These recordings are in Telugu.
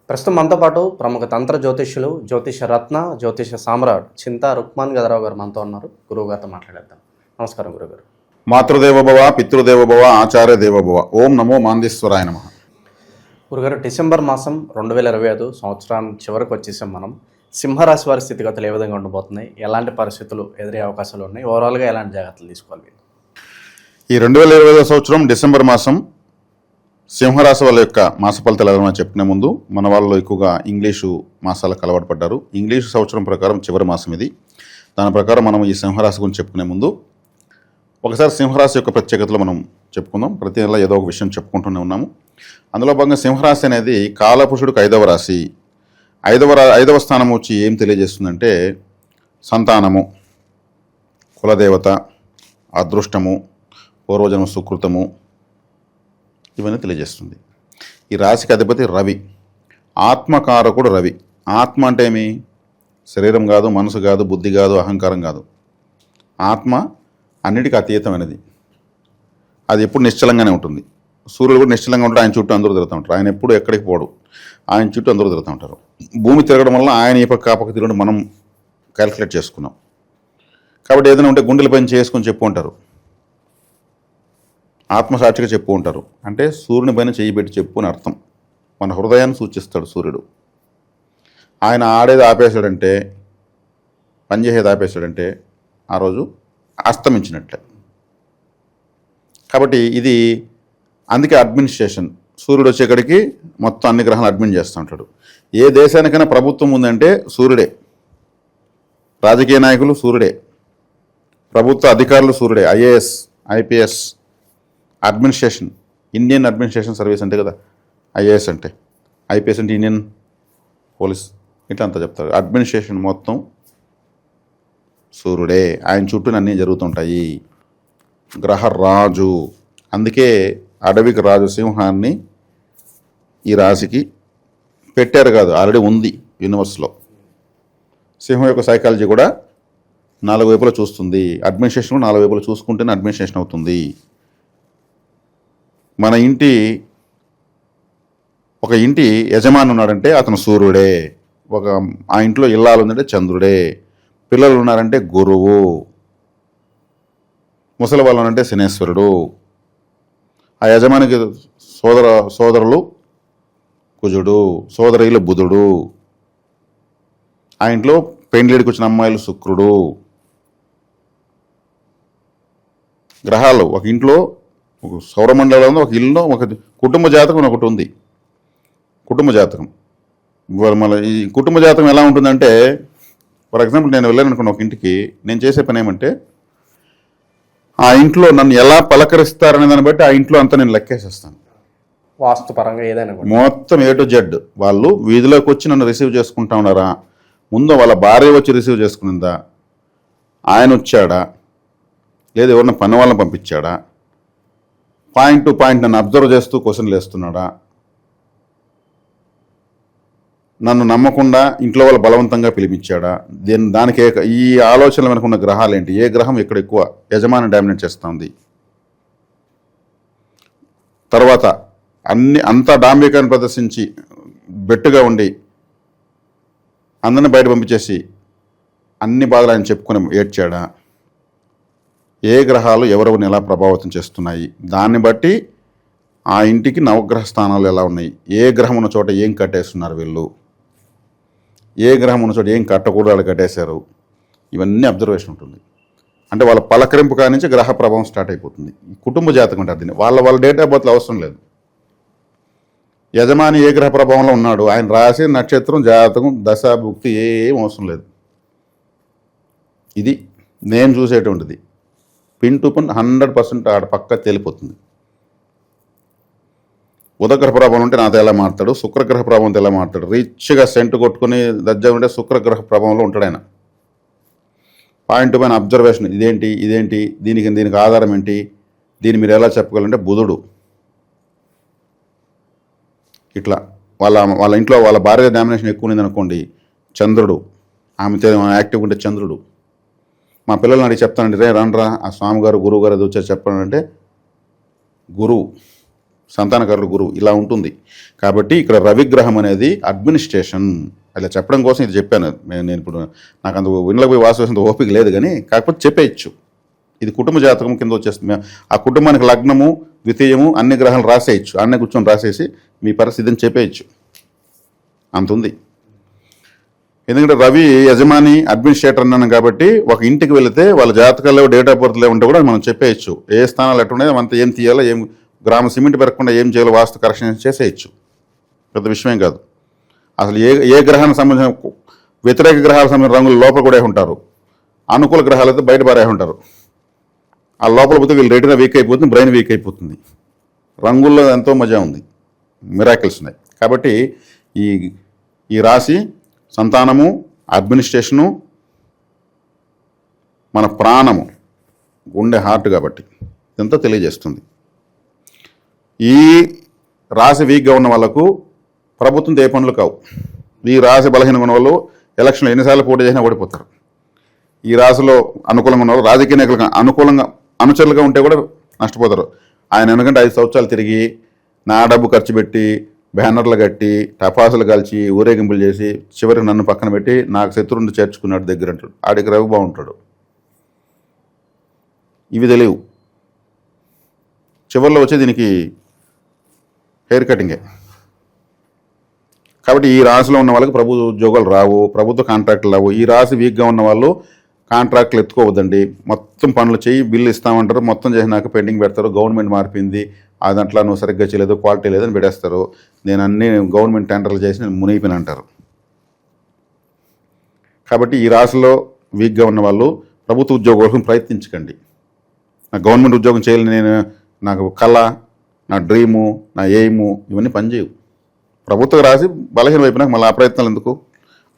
ప్రస్తుతం మనతో పాటు ప్రముఖ తంత్ర జ్యోతిష్యులు, జ్యోతిష రత్న, జ్యోతిష సామ్రాట్ చింతా రుక్మాన్ గదరావు గారు మనతో ఉన్నారు. గురువుగారితో మాట్లాడేద్దాం. నమస్కారం గురుగారు. మాతృదేవోభవ, పితృదేవోభవ, ఆచార్య దేవోభవ. ఓం నమో మాందేశ్వరాయ నమః. గురుగారు, డిసెంబర్ మాసం 2025 సంవత్సరానికి చివరికి వచ్చేసాం మనం. సింహరాశి వారి స్థితిగతులు ఏ విధంగా ఉండబోతున్నాయి, ఎలాంటి పరిస్థితులు ఎదురే అవకాశాలు ఉన్నాయి, ఓవరాల్గా ఎలాంటి జాగ్రత్తలు తీసుకోవాలి? ఈ 2025 సంవత్సరం డిసెంబర్ మాసం సింహరాశి వాళ్ళ యొక్క మాస ఫలితాలు ఎలా చెప్పుకునే ముందు మన వాళ్ళు ఎక్కువగా ఇంగ్లీషు మాసాలకు అలవాటు పడ్డారు. ఇంగ్లీషు సంవత్సరం ప్రకారం చివరి మాసం ఇది. దాని ప్రకారం మనం ఈ సింహరాశి గురించి చెప్పుకునే ముందు ఒకసారి సింహరాశి యొక్క ప్రత్యేకతలు మనం చెప్పుకుందాం. ప్రతి నెల ఏదో ఒక విషయం చెప్పుకుంటూనే ఉన్నాము. అందులో భాగంగా సింహరాశి అనేది కాలపురుషుడికి 5వ రాశి. ఐదవ స్థానం వచ్చి ఏం తెలియజేస్తుందంటే సంతానము, కులదేవత, అదృష్టము, పూర్వజన్మ సుకృతము, ఇవన్నీ తెలియజేస్తుంది. ఈ రాశికి అధిపతి రవి, ఆత్మకారకుడు రవి. ఆత్మ అంటే ఏమి? శరీరం కాదు, మనసు కాదు, బుద్ధి కాదు, అహంకారం కాదు. ఆత్మ అన్నిటికీ అతీతమైనది. అది ఎప్పుడు నిశ్చలంగానే ఉంటుంది. సూర్యుడు కూడా నిశ్చలంగా ఉంటాడు, ఆయన చుట్టూ అందరూ తిరుగుతూ ఉంటారు. ఆయన ఎప్పుడు ఎక్కడికి పోడు, ఆయన చుట్టూ అందరూ తిరుగుతూ ఉంటారు. భూమి తిరగడం వల్ల ఆయన ఈ పక్క ఆ పక్క తిరగడం మనం క్యాలిక్యులేట్ చేసుకున్నాం. కాబట్టి ఏదైనా ఉంటే గుండెల పైన చేసుకొని చెప్పు ఉంటారు, ఆత్మసాక్షిగా చెప్పు ఉంటారు. అంటే సూర్యుని పైన చెయ్యి పెట్టి చెప్పు అని అర్థం. మన హృదయాన్ని సూచిస్తాడు సూర్యుడు. ఆయన ఆడేది ఆపేశాడంటే, పనిచేసేది ఆపేశాడంటే ఆ రోజు అస్తమించినట్లే. కాబట్టి ఇది అందుకే అడ్మినిస్ట్రేషన్. సూర్యుడు వచ్చేక్కడికి మొత్తం అన్ని గ్రహాలు అడ్మిన్ చేస్తూ ఉంటాడు. ఏ దేశానికైనా ప్రభుత్వం ఉందంటే సూర్యుడే. రాజకీయ నాయకులు సూర్యుడే, ప్రభుత్వ అధికారులు సూర్యుడే. IAS, IPS, administration, Indian administration service అంటే కదా ఐఏఎస్ అంటే. ఐపీఎస్ అంటే ఇండియన్ పోలీస్, ఇట్లా అంతా చెప్తారు. అడ్మినిస్ట్రేషన్ మొత్తం సూర్యుడే. ఆయన చుట్టూ అన్నీ జరుగుతుంటాయి. గ్రహరాజు, అందుకే అడవికి రాజు సింహాన్ని ఈ రాశికి పెట్టారు కాదు, ఆల్రెడీ ఉంది యూనివర్స్లో. సింహం యొక్క సైకాలజీ కూడా 4 వైపులా చూస్తుంది. అడ్మినిస్ట్రేషన్ 4 వైపులా చూసుకుంటేనే అడ్మినిస్ట్రేషన్ అవుతుంది. మన ఒక ఇంటి యజమాని ఉన్నాడంటే అతను సూర్యుడే. ఆ ఇంట్లో ఇల్లాలు ఉందంటే చంద్రుడే. పిల్లలు ఉన్నారంటే గురువు. ముసలి వాళ్ళు ఉన్నారంటే శనేశ్వరుడు. ఆ యజమానికి సోదరులు కుజుడు, సోదరీలు బుధుడు. ఆ ఇంట్లో పెండ్లిడికి వచ్చిన అమ్మాయిలు శుక్రుడు. గ్రహాలు ఒక ఇంట్లో, ఒక సౌరమండలంలో ఒక ఇల్లులో ఒక కుటుంబ జాతకం ఒకటి ఉంది. కుటుంబ జాతకం మళ్ళీ ఈ కుటుంబ జాతకం ఎలా ఉంటుందంటే, ఫర్ ఎగ్జాంపుల్ నేను వెళ్ళాను అనుకున్న ఒక ఇంటికి, నేను చేసే పని ఏమంటే ఆ ఇంట్లో నన్ను ఎలా పలకరిస్తారనే దాన్ని బట్టి ఆ ఇంట్లో అంతా నేను లెక్కేసేస్తాను. వాస్తుపరంగా ఏదైనా మొత్తం A to Z. వాళ్ళు వీధిలోకి వచ్చి నన్ను రిసీవ్ చేసుకుంటా ఉన్నారా, ముందు వాళ్ళ భార్య వచ్చి రిసీవ్ చేసుకునిందా, ఆయన వచ్చాడా, లేదా ఎవరిన పని వాళ్ళని పంపించాడా, పాయింట్ టు పాయింట్ నన్ను అబ్జర్వ్ చేస్తూ క్వశ్చన్లు వేస్తున్నాడా, నన్ను నమ్మకుండా ఇంట్లో వాళ్ళు బలవంతంగా పిలిపించాడా, దానికి ఈ ఆలోచనలు వెనుకున్న గ్రహాలు ఏంటి, ఏ గ్రహం ఎక్కడ ఎక్కువ యజమాని డామినేట్ చేస్తుంది. తర్వాత అంతా డాంబికాన్ని ప్రదర్శించి బెట్టుగా ఉండి అందరిని బయట పంపించేసి అన్ని బాధలు ఆయన చెప్పుకొని ఏడ్చాడా, ఏ గ్రహాలు ఎవరెవరిని ఎలా ప్రభావితం చేస్తున్నాయి, దాన్ని బట్టి ఆ ఇంటికి నవగ్రహ స్థానాలు ఎలా ఉన్నాయి, ఏ గ్రహం ఉన్న చోట ఏం కట్టేస్తున్నారు వీళ్ళు, ఏ గ్రహం ఉన్న చోట ఏం కట్టకూడదు వాళ్ళు కట్టేశారు, ఇవన్నీ అబ్జర్వేషన్ ఉంటుంది. అంటే వాళ్ళ పలకరింపు కానించి గ్రహ ప్రభావం స్టార్ట్ అయిపోతుంది. కుటుంబ జాతకం అంటే దీన్ని వాళ్ళ డేట్ ఆఫ్ బర్త్లో అవసరం లేదు. యజమాని ఏ గ్రహ ప్రభావంలో ఉన్నాడు, ఆయన రాశి, నక్షత్రం, జాతకం, దశ, భుక్తి ఏం అవసరం లేదు. ఇది నేను చూసేటువంటిది. పిన్ టు పిన్ 100% ఆడ పక్క తేలిపోతుంది. బుధగ్రహ ప్రభావం ఉంటే నాతో ఎలా మారుతాడు, శుక్రగ్రహ ప్రభావంతో ఎలా మారుతాడు, రిచ్గా సెంటు కొట్టుకుని దజ్జా ఉంటే శుక్రగ్రహ ప్రభావంలో ఉంటాడు ఆయన. పాయింట్ టు పైన అబ్జర్వేషన్, ఇదేంటి, దీనికి ఆధారం ఏంటి, దీన్ని మీరు ఎలా చెప్పగలంటే బుధుడు. ఇట్లా వాళ్ళ ఇంట్లో వాళ్ళ భార్య డామినేషన్ ఎక్కువ ఉంది అనుకోండి, చంద్రుడు. ఆమెతో యాక్టివ్ ఉంటే చంద్రుడు. మా పిల్లల్ని అడిగి చెప్తానండి, రే రండ్రా ఆ స్వామిగారు గురువు గారు అది వచ్చారు చెప్పానంటే గురువు. సంతానకారుడు గురువు ఇలా ఉంటుంది. కాబట్టి ఇక్కడ రవిగ్రహం అనేది అడ్మినిస్ట్రేషన్. అలా చెప్పడం కోసం ఇది చెప్పాను. నేను ఇప్పుడు నాకు అంత ఇండ్లకు పోయి వాసు వేసినంత ఓపిక లేదు, కానీ కాకపోతే చెప్పేయచ్చు. ఇది కుటుంబ జాతకం కింద వచ్చేస్తుంది. ఆ కుటుంబానికి లగ్నము, ద్వితీయము అన్ని గ్రహాలు రాసేయచ్చు. అన్నీ కూర్చొని రాసేసి మీ పరిస్థితిని చెప్పేయచ్చు. అంత ఉంది. ఎందుకంటే రవి యజమాని అడ్మినిస్ట్రేటర్ అన్నాను కాబట్టి ఒక ఇంటికి వెళితే వాళ్ళ జాతకాల్లో డేట్ ఆఫ్ బర్త్లో ఉంటే కూడా మనం చెప్పేయచ్చు. ఏ స్థానాలు ఎట్టున్నాయో అంత ఏం తీయాలో, ఏం గ్రామ సిమెంట్ పెరగకుండా ఏం చేయాలో వాస్తు కరెక్షన్ చేసేయచ్చు. పెద్ద విషయం కాదు. అసలు ఏ గ్రహానికి సంబంధించిన వ్యతిరేక గ్రహాలకు సంబంధించిన రంగులు లోపల కూడా ఉంటారు. అనుకూల గ్రహాలు అయితే బయట పారే ఉంటారు. ఆ లోపల పోతే వీళ్ళు రెటీనా వీక్ అయిపోతుంది, బ్రెయిన్ వీక్ అయిపోతుంది. రంగుల్లో ఎంతో మజా ఉంది, మిరాకిల్స్ ఉన్నాయి. కాబట్టి ఈ రాశి సంతానము, అడ్మినిస్ట్రేషను, మన ప్రాణము, గుండె, హార్ట్ కాబట్టి ఇదంతా తెలియజేస్తుంది. ఈ రాశి వీక్గా ఉన్న వాళ్ళకు ప్రభుత్వం ఏ పనులు కావు. ఈ రాశి బలహీనంగా ఉన్న వాళ్ళు ఎలక్షన్లో ఎన్నిసార్లు పోటీ చేసినా ఓడిపోతారు. ఈ రాశిలో అనుకూలంగా ఉన్న వాళ్ళు రాజకీయ నాయకులుగా అనుకూలంగా అనుచరులుగా ఉంటే కూడా నష్టపోతారు. ఆయన ఎందుకంటే 5 సంవత్సరాలు తిరిగి నా డబ్బు ఖర్చు పెట్టి బ్యానర్లు కట్టి టపాసులు కాల్చి ఊరేగింపులు చేసి చివరికి నన్ను పక్కన పెట్టి నాకు శత్రువుని చేర్చుకున్నాడు దగ్గర అంటాడు. ఆడికి రవి బాగుంటాడు. ఇవి తెలియవు. చివరిలో వచ్చే దీనికి హెయిర్ కటింగే. కాబట్టి ఈ రాశిలో ఉన్న వాళ్ళకి ప్రభుత్వ ఉద్యోగాలు రావు, ప్రభుత్వ కాంట్రాక్టులు రావు. ఈ రాశి వీక్గా ఉన్న వాళ్ళు కాంట్రాక్టులు ఎత్తుకోవద్దండి. మొత్తం పనులు చేయి, బిల్లు ఇస్తామంటారు, మొత్తం చేసినాక పెండింగ్ పెడతారు. గవర్నమెంట్ మారిపోయింది, ఆ దాంట్లో నువ్వు సరిగ్గా చేయలేదు, క్వాలిటీ లేదని పెట్టేస్తారు. నేను అన్ని గవర్నమెంట్ టెండర్లు చేసి నేను మునిగిపోయిన అంటారు. కాబట్టి ఈ రాశిలో వీక్గా ఉన్న వాళ్ళు ప్రభుత్వ ఉద్యోగం కోసం ప్రయత్నించకండి. నాకు గవర్నమెంట్ ఉద్యోగం చేయాలని నాకు కళ, నా డ్రీము, నా ఎయిము ఇవన్నీ పనిచేయవు. ప్రభుత్వ రాశి బలహీన వైపునకు మళ్ళీ ఆ ప్రయత్నాలు ఎందుకు?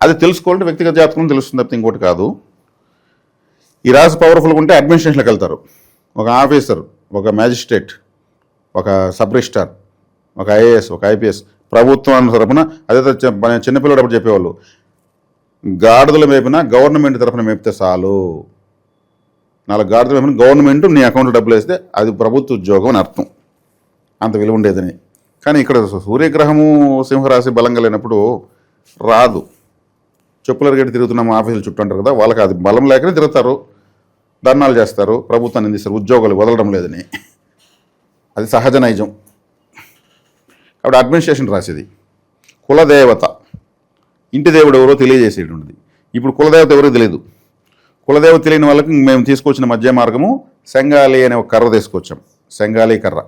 అది తెలుసుకోవాలంటే వ్యక్తిగత జాతకం తెలుస్తుంది తప్పితే ఇంకోటి కాదు. ఈ రాశి పవర్ఫుల్గా ఉంటే అడ్మినిస్ట్రేషన్లోకి వెళ్తారు. ఒక ఆఫీసర్, ఒక మ్యాజిస్ట్రేట్, ఒక సబ్ రిజిస్ట్రార్, ఒక ఐఏఎస్, ఒక ఐపీఎస్, ప్రభుత్వం తరఫున. అదే చిన్నపిల్లడు అప్పుడు చెప్పేవాళ్ళు, గాడిదల మేపినా గవర్నమెంట్ తరఫున మేపితే చాలు. 4 గాడిదల మేపిన గవర్నమెంట్ నీ అకౌంట్లో డబ్బులు వేస్తే అది ప్రభుత్వ ఉద్యోగం అని అర్థం. అంత విలువ ఉండేదని. కానీ ఇక్కడ సూర్యగ్రహము సింహరాశి బలంగా లేనప్పుడు రాదు. చెప్పుల గట్టి తిరుగుతున్నాం ఆఫీసులు చుట్టూ అంటారు కదా, వాళ్ళకి అది బలం లేకనే తిరుగుతారు, ధర్నాలు చేస్తారు, ప్రభుత్వాన్ని నిందిస్తారు, ఉద్యోగాలు వదలడం లేదని. అది సహజ నైజం. కాబట్టి అడ్మినిస్ట్రేషన్ రాసేది. కులదేవత, ఇంటి దేవుడు ఎవరో తెలియజేసేటువంటిది. ఇప్పుడు కులదేవత ఎవరో తెలియదు. కులదేవత తెలియని వాళ్ళకి మేము తీసుకొచ్చిన మధ్య మార్గము సెంగాలి అనే ఒక కర్ర తీసుకొచ్చాం. సెంగాలి కర్ర,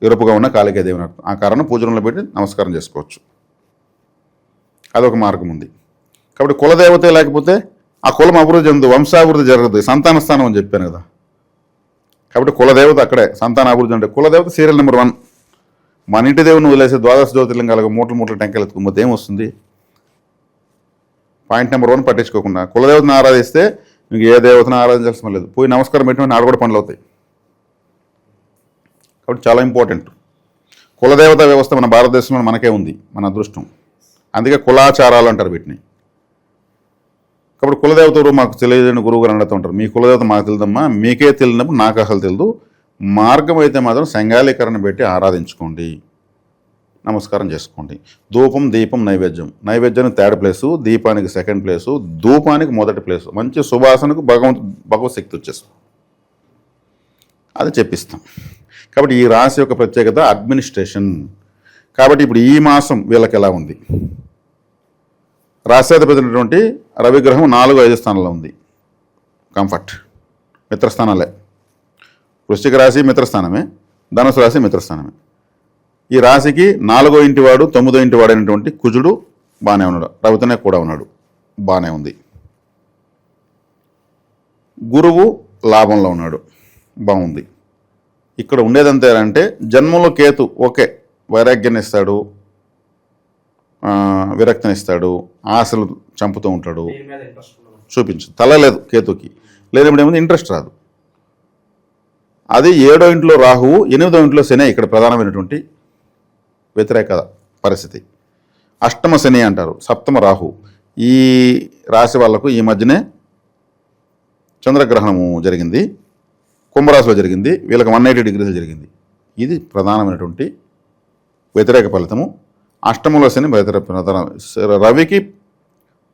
ఎరుపుగా ఉన్న కాళికాదేవిని అర్థం. ఆ కర్రను పూజనంలో పెట్టి నమస్కారం చేసుకోవచ్చు. అదొక మార్గం ఉంది. కాబట్టి కులదేవతే లేకపోతే ఆ కులం అభివృద్ధి చెందదు, వంశాభివృద్ధి జరగదు. సంతాన స్థానం అని చెప్పాను కదా. కాబట్టి కులదేవత అక్కడే సంతాన అభివృద్ధి అంటే కులదేవత సీరియల్ నెంబర్ 1. మన ఇంటి దేవుని వదిలేసే ద్వాదశ జ్యోతిర్లింగాలకు మూటలు టెంకాయలు ఎత్తుకుపోతే ఏమొస్తుంది? పాయింట్ నెంబర్ 1 పట్టించుకోకుండా కులదేవతను ఆరాధిస్తే మీకు ఏ దేవతను ఆరాధించాల్సిన లేదు. పోయి నమస్కారం పెట్టిన ఆడ కూడా పనులు అవుతాయి. కాబట్టి చాలా ఇంపార్టెంట్. కులదేవత వ్యవస్థ మన భారతదేశంలో మనకే ఉంది, మన అదృష్టం. అందుకే కులాచారాలు అంటారు వీటిని. కాబట్టి కులదేవత మాకు తెలియదని గురువు గారు అడుగుతూ ఉంటారు. మీ కులదేవత మాకు తెలియదమ్మా, మీకే తెలియనప్పుడు నాకు అసలు తెలియదు. మార్గం అయితే మాత్రం సంగాళీకరణ పెట్టి ఆరాధించుకోండి, నమస్కారం చేసుకోండి. ధూపం, దీపం, నైవేద్యం. నైవేద్యానికి 3rd ప్లేసు, దీపానికి 2nd ప్లేసు, ధూపానికి 1st ప్లేసు. మంచి సువాసనకు భగవత్ శక్తి వచ్చేస్తుంది. అది చెప్పిస్తాం. కాబట్టి ఈ రాశి యొక్క ప్రత్యేకత అడ్మినిస్ట్రేషన్. కాబట్టి ఇప్పుడు ఈ మాసం వీళ్ళకి ఎలా ఉంది? రాశ్యాధిపతి రవిగ్రహం 4, 5 స్థానంలో ఉంది. కంఫర్ట్, మిత్రస్థానాలే. వృశ్చిక రాశి మిత్రస్థానమే, ధనుసు రాశి మిత్రస్థానమే. ఈ రాశికి 4వ ఇంటివాడు 9వ ఇంటివాడు అయినటువంటి కుజుడు బాగానే ఉన్నాడు, రవితోనే కూడా ఉన్నాడు, బాగానే ఉంది. గురువు లాభంలో ఉన్నాడు, బాగుంది. ఇక్కడ ఉండేదంతా అంటే జన్మంలో కేతు ఓకే, వైరాగ్యాన్ని ఇస్తాడు, విరక్తిని ఇస్తాడు, ఆశలు చంపుతూ ఉంటాడు, చూపించు. తల లేదు కేతుకి, లేనప్పుడు ఏముంది, ఇంట్రెస్ట్ రాదు. అది 7వ ఇంట్లో రాహువు, 8వ ఇంట్లో శని ఇక్కడ ప్రధానమైనటువంటి వ్యతిరేక పరిస్థితి. అష్టమ శని అంటారు, సప్తమ రాహు. ఈ రాశి వాళ్లకు ఈ మధ్యనే చంద్రగ్రహణము జరిగింది, కుంభరాశిలో జరిగింది. వీళ్ళకి 180 డిగ్రీలు జరిగింది. ఇది ప్రధానమైనటువంటి వ్యతిరేక ఫలితము. అష్టమంలో శని ప్రధాన. రవికి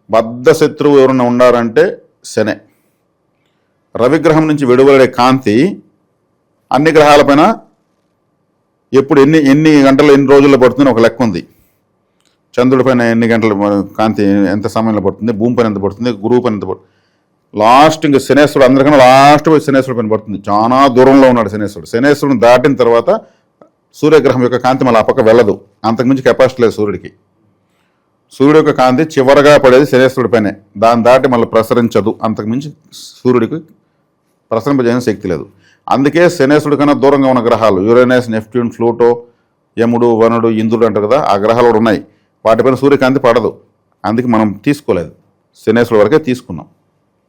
బద్ధ శత్రువు ఎవరైనా ఉన్నారంటే శనే. రవిగ్రహం నుంచి విడుదలడే కాంతి అన్ని గ్రహాలపైన ఎప్పుడు ఎన్ని గంటలు ఎన్ని రోజుల్లో పడుతుందని ఒక లెక్క ఉంది. చంద్రుడి పైన ఎన్ని గంటల కాంతి ఎంత సమయంలో పడుతుంది, భూమి పైన ఎంత పడుతుంది, గురువు పైన ఎంత పడుతుంది. లాస్ట్ ఇంకా శనేశ్వరుడు అందరికన్నా లాస్ట్ పోయి శనేశ్వరుడు పైన పడుతుంది. చాలా దూరంలో ఉన్నాడు శనేశ్వరుడు. శనేశ్వరుని దాటిన తర్వాత సూర్యగ్రహం యొక్క కాంతి మళ్ళీ ఆ పక్క వెళ్ళదు. అంతకుమించి కెపాసిటీ లేదు సూర్యుడికి. సూర్యుడి యొక్క కాంతి చివరగా పడేది శనేశ్వరుడి పైనే. దాన్ని దాటి మళ్ళీ ప్రసరించదు. అంతకుమించి సూర్యుడికి ప్రసరింపజేయని శక్తి లేదు. అందుకే శనేశ్వరుడి కన్నా దూరంగా ఉన్న గ్రహాలు యురేనస్, నెప్ట్యూన్, ప్లూటో, యముడు, వనుడు, ఇంద్రుడు అంటారు కదా, ఆ గ్రహాలు కూడా ఉన్నాయి. వాటిపైన సూర్యకాంతి పడదు. అందుకే మనం తీసుకోలేదు. శనేశ్వరుడు వరకే తీసుకున్నాం,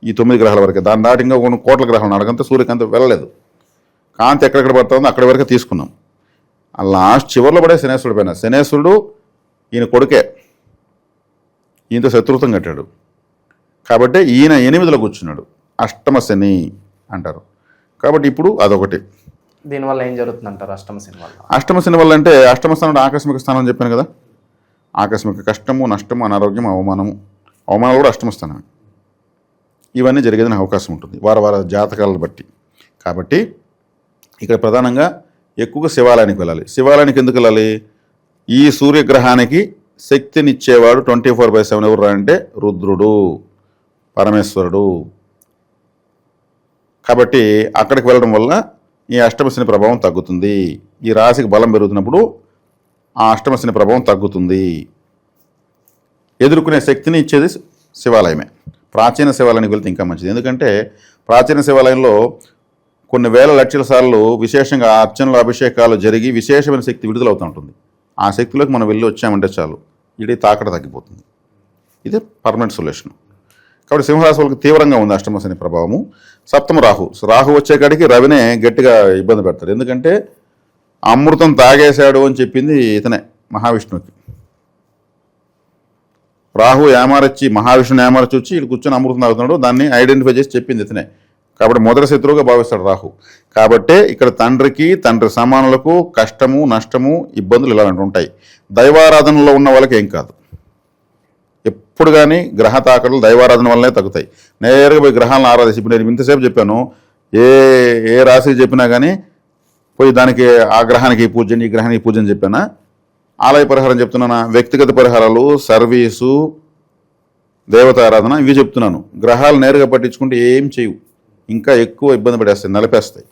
ఈ 9 గ్రహాల వరకే. దాని దాటి ఇంకా కొన్ని కోట్ల గ్రహాలు అడగంతా సూర్యకాంతి వెళ్ళలేదు. కాంతి ఎక్కడెక్కడ పడుతుందో అక్కడి వరకే తీసుకున్నాం. ఆ లాస్ట్ చివరిలో పడే శనేశ్వరుడి పైన. శనేశ్వరుడు ఈయన కొడుకే, ఈయనతో శత్రుత్వం కట్టాడు కాబట్టి ఈయన 8లో కూర్చున్నాడు. అష్టమ శని అంటారు. కాబట్టి ఇప్పుడు అదొకటి. దీనివల్ల ఏం జరుగుతుంది అంటారు అష్టమ శని వల్ల? అష్టమ శని వల్ల అంటే అష్టమ స్థానం ఆకస్మిక స్థానం అని చెప్పాను కదా. ఆకస్మిక కష్టము, నష్టము, అనారోగ్యం, అవమానము. అవమానాలు కూడా అష్టమ స్థానమే. ఇవన్నీ జరిగేదని అవకాశం ఉంటుంది వార జాతకాలను బట్టి. కాబట్టి ఇక్కడ ప్రధానంగా ఎక్కువగా శివాలయానికి వెళ్ళాలి. శివాలయానికి ఎందుకు వెళ్ళాలి? ఈ సూర్యగ్రహానికి శక్తినిచ్చేవాడు 24/7 ఎవరు అంటే రుద్రుడు, పరమేశ్వరుడు. కాబట్టి అక్కడికి వెళ్ళడం వల్ల ఈ అష్టమశని ప్రభావం తగ్గుతుంది. ఈ రాశికి బలం పెరుగుతున్నప్పుడు ఆ అష్టమశని ప్రభావం తగ్గుతుంది. ఎదుర్కొనే శక్తిని ఇచ్చేది శివాలయమే. ప్రాచీన శివాలయానికి వెళ్తే ఇంకా మంచిది. ఎందుకంటే ప్రాచీన శివాలయంలో కొన్ని వేల లక్షల సార్లు విశేషంగా అర్చనలు, అభిషేకాలు జరిగి విశేషమైన శక్తి విడుదలవుతూ ఉంటుంది. ఆ శక్తిలోకి మనం వెళ్ళి వచ్చామంటే చాలు, ఇది తాకట తగ్గిపోతుంది. ఇది పర్మనెంట్ సొల్యూషన్. కాబట్టి సింహరాశి వాళ్ళకి తీవ్రంగా ఉంది అష్టమ శని ప్రభావము. సప్తమ రాహు వచ్చే కాడికి రవినే గట్టిగా ఇబ్బంది పెడతాడు. ఎందుకంటే అమృతం తాగేశాడు అని చెప్పింది ఇతనే, మహావిష్ణువుకి. రాహు ఏమారచ్చి మహావిష్ణుని ఏమారచ్చి వచ్చి ఇటు కూర్చొని అమృతం తాగుతున్నాడు. దాన్ని ఐడెంటిఫై చేసి చెప్పింది ఇతనే. కాబట్టి మొదటి శత్రువుగా భావిస్తాడు రాహు. కాబట్టే ఇక్కడ తండ్రి సమానులకు కష్టము, నష్టము, ఇబ్బందులు ఇలాంటివి ఉంటాయి. దైవారాధనలో ఉన్న వాళ్ళకి ఏం కాదు. ఎప్పుడు కానీ గ్రహ తాకడలు దైవారాధన వల్లనే తగ్గుతాయి. నేరుగా పోయి గ్రహాలను ఆరాధించి, ఇప్పుడు నేను ఇంతసేపు చెప్పాను, ఏ రాశికి చెప్పినా కానీ పోయి దానికి ఆ గ్రహానికి పూజ, ఈ గ్రహానికి పూజ అని చెప్పానా? ఆలయ పరిహారం చెప్తున్నానా? వ్యక్తిగత పరిహారాలు, సర్వీసు, దేవతారాధన ఇవి చెప్తున్నాను. గ్రహాలు నేరుగా పట్టించుకుంటే ఏం చేయవు, ఇంకా ఎక్కువ ఇబ్బంది పడేస్తాయి, నలిపేస్తాయి.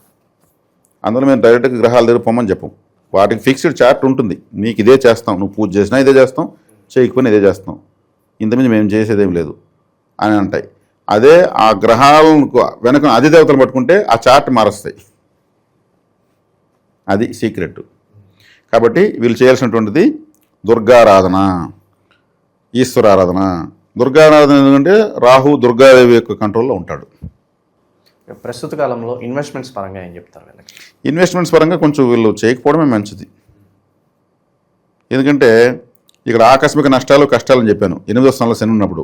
అందులో మేము డైరెక్ట్గా గ్రహాల దగ్గర పొమ్మని చెప్పం. వాటికి ఫిక్స్డ్ చార్ట్ ఉంటుంది. నీకు ఇదే చేస్తాం, నువ్వు పూజ చేసినా ఇదే చేస్తాం, చేయకపోయినా ఇదే చేస్తాం, ఇంతమంది మేము చేసేదేం లేదు అని అంటాయి. అదే ఆ గ్రహాలకు వెనక అధిదేవతలు పట్టుకుంటే ఆ చార్ట్ మారుస్తాయి. అది సీక్రెట్. కాబట్టి వీళ్ళు చేయాల్సినటువంటిది దుర్గారాధన, ఈశ్వరారాధన. దుర్గారాధన ఎందుకంటే రాహు దుర్గాదేవి యొక్క కంట్రోల్లో ఉంటాడు. ప్రస్తుత కాలంలో ఇన్వెస్ట్మెంట్స్ పరంగా ఏం చెప్తారు వీళ్ళకి? ఇన్వెస్ట్మెంట్స్ పరంగా కొంచెం వీళ్ళు చేయకపోవడమే మంచిది. ఎందుకంటే ఇక్కడ ఆకస్మిక నష్టాలు, కష్టాలు అని చెప్పాను 8వ స్థానంలో శని ఉన్నప్పుడు.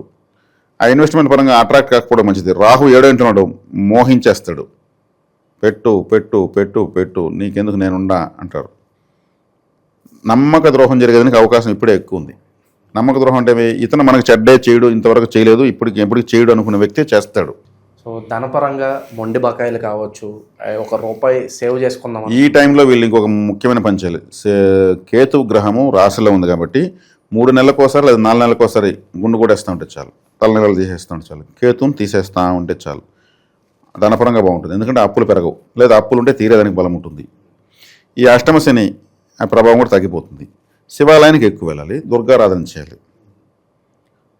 ఆ ఇన్వెస్ట్మెంట్ పరంగా అట్రాక్ట్ కాకపోవడం మంచిది. రాహు 7 అంటున్నాడు, మోహించేస్తాడు. పెట్టు పెట్టు పెట్టు పెట్టు, నీకెందుకు నేనుండా అంటారు. నమ్మక ద్రోహం జరిగేదానికి అవకాశం ఇప్పుడే ఎక్కువ ఉంది. నమ్మక ద్రోహం అంటే ఇతను మనకు చెడ్డే చేయడు, ఇంతవరకు చేయలేదు, ఎప్పటికి చేయడు అనుకున్న వ్యక్తి చేస్తాడు. సో ధనపరంగా మొండి బకాయిలు కావచ్చు, ₹1 సేవ్ చేసుకుందాం. ఈ టైంలో వీళ్ళు ఇంకొక ముఖ్యమైన పని చేయాలి. కేతు గ్రహము రాశిలో ఉంది కాబట్టి 3 నెలలకోసారి లేదా 4 నెలలకోసారి గుండు కూడా వేస్తూ ఉంటే చాలు, తలనీళ్ళు తీసేస్తూ ఉంటే చాలు, కేతుని తీసేస్తూ ఉంటే చాలు. ధనపరంగా బాగుంటుంది. ఎందుకంటే అప్పులు పెరగవు, లేదా అప్పులు ఉంటే తీరేదానికి బలం ఉంటుంది. ఈ అష్టమ శని ఆ ప్రభావం కూడా తగ్గిపోతుంది. శివాలయానికి ఎక్కువ వెళ్ళాలి, దుర్గారాధన చేయాలి.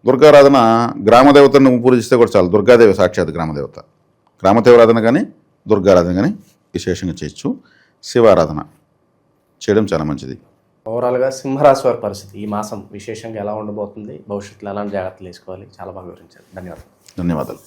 దుర్గారాధన గ్రామదేవతను పూజిస్తే కూడా చాలు. దుర్గాదేవి సాక్షాత్ గ్రామదేవత. గ్రామదేవరాధన కానీ దుర్గారాధన కానీ విశేషంగా చేయొచ్చు. శివారాధన చేయడం చాలా మంచిది. ఓవరాల్గా సింహరాశి వారి పరిస్థితి ఈ మాసం విశేషంగా ఎలా ఉండబోతుంది, భవిష్యత్తులో ఎలాంటి జాగ్రత్తలు తీసుకోవాలి, చాలా బాగా వివరించారు. ధన్యవాదాలు. ధన్యవాదాలు.